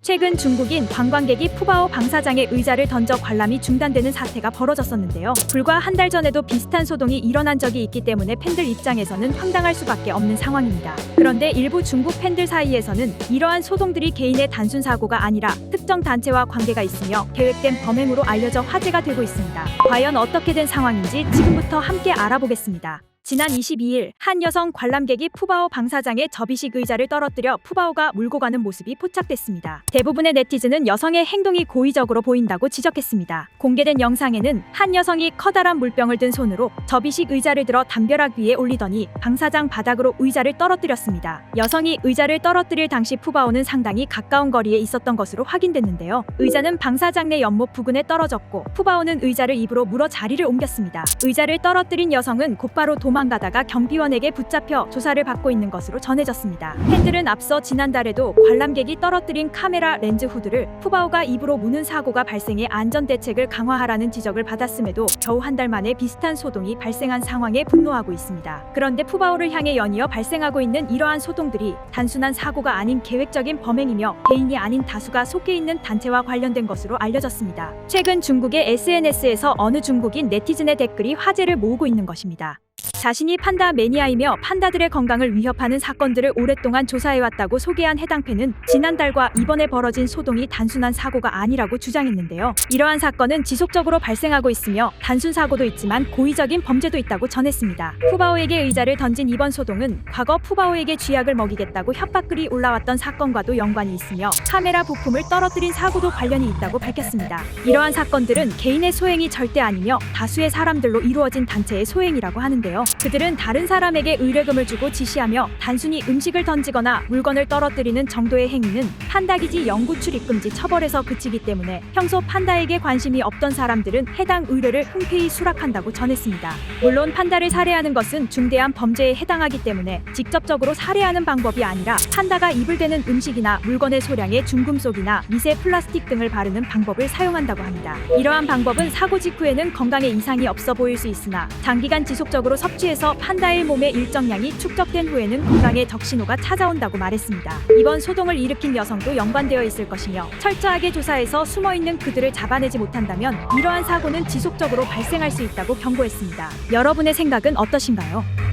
최근 중국인 관광객이 푸바오 방사장에 의자를 던져 관람이 중단되는 사태가 벌어졌었는데요. 불과 한 달 전에도 비슷한 소동이 일어난 적이 있기 때문에 팬들 입장에서는 황당할 수밖에 없는 상황입니다. 그런데 일부 중국 팬들 사이에서는 이러한 소동들이 개인의 단순 사고가 아니라 특정 단체와 관계가 있으며 계획된 범행으로 알려져 화제가 되고 있습니다. 과연 어떻게 된 상황인지 지금부터 함께 알아보겠습니다. 지난 22일 한 여성 관람객이 푸바오 방사장에 접이식 의자를 떨어뜨려 푸바오가 몰고 가는 모습이 포착됐습니다. 대부분의 네티즌은 여성의 행동이 고의적으로 보인다고 지적했습니다. 공개된 영상에는 한 여성이 커다란 물병을 든 손으로 접이식 의자를 들어 담벼락 위에 올리더니 방사장 바닥으로 의자를 떨어뜨렸습니다. 여성이 의자를 떨어뜨릴 당시 푸바오는 상당히 가까운 거리에 있었던 것으로 확인됐는데요. 의자는 방사장 내 연못 부근에 떨어졌고 푸바오는 의자를 입으로 물어 자리를 옮겼습니다. 의자를 떨어뜨린 여성은 곧바로 도망가다가 경비원에게 붙잡혀 조사를 받고 있는 것으로 전해졌습니다. 팬들은 앞서 지난달에도 관람객이 떨어뜨린 카메라 렌즈 후드를 푸바오가 입으로 무는 사고가 발생해 안전 대책을 강화하라는 지적을 받았음에도 겨우 한 달 만에 비슷한 소동이 발생한 상황에 분노하고 있습니다. 그런데 푸바오를 향해 연이어 발생하고 있는 이러한 소동들이 단순한 사고가 아닌 계획적인 범행이며 개인이 아닌 다수가 속해 있는 단체와 관련된 것으로 알려졌습니다. 최근 중국의 SNS에서 어느 중국인 네티즌의 댓글이 화제를 모으고 있는 것입니다. 자신이 판다 매니아이며 판다들의 건강을 위협하는 사건들을 오랫동안 조사해왔다고 소개한 해당 팬은 지난달과 이번에 벌어진 소동이 단순한 사고가 아니라고 주장했는데요. 이러한 사건은 지속적으로 발생하고 있으며 단순 사고도 있지만 고의적인 범죄도 있다고 전했습니다. 푸바오에게 의자를 던진 이번 소동은 과거 푸바오에게 쥐약을 먹이겠다고 협박글이 올라왔던 사건과도 연관이 있으며 카메라 부품을 떨어뜨린 사고도 관련이 있다고 밝혔습니다. 이러한 사건들은 개인의 소행이 절대 아니며 다수의 사람들로 이루어진 단체의 소행이라고 하는데요. 그들은 다른 사람에게 의뢰금을 주고 지시하며 단순히 음식을 던지거나 물건을 떨어뜨리는 정도의 행위는 판다기지 영구 출입금지 처벌에서 그치기 때문에 평소 판다에게 관심이 없던 사람들은 해당 의뢰를 흔쾌히 수락한다고 전했습니다. 물론 판다를 살해하는 것은 중대한 범죄에 해당하기 때문에 직접적으로 살해하는 방법이 아니라 판다가 입을 대는 음식이나 물건의 소량에 중금속이나 미세 플라스틱 등을 바르는 방법을 사용한다고 합니다. 이러한 방법은 사고 직후에는 건강에 이상이 없어 보일 수 있으나 장기간 지속적으로 섭취해서 판다의 몸의 일정량이 축적된 후에는 건강에 적신호가 찾아온다고 말했습니다. 이번 소동을 일으킨 여성도 연관되어 있을 것이며 철저하게 조사해서 숨어있는 그들을 잡아내지 못한다면 이러한 사고는 지속적으로 발생할 수 있다고 경고했습니다. 여러분의 생각은 어떠신가요?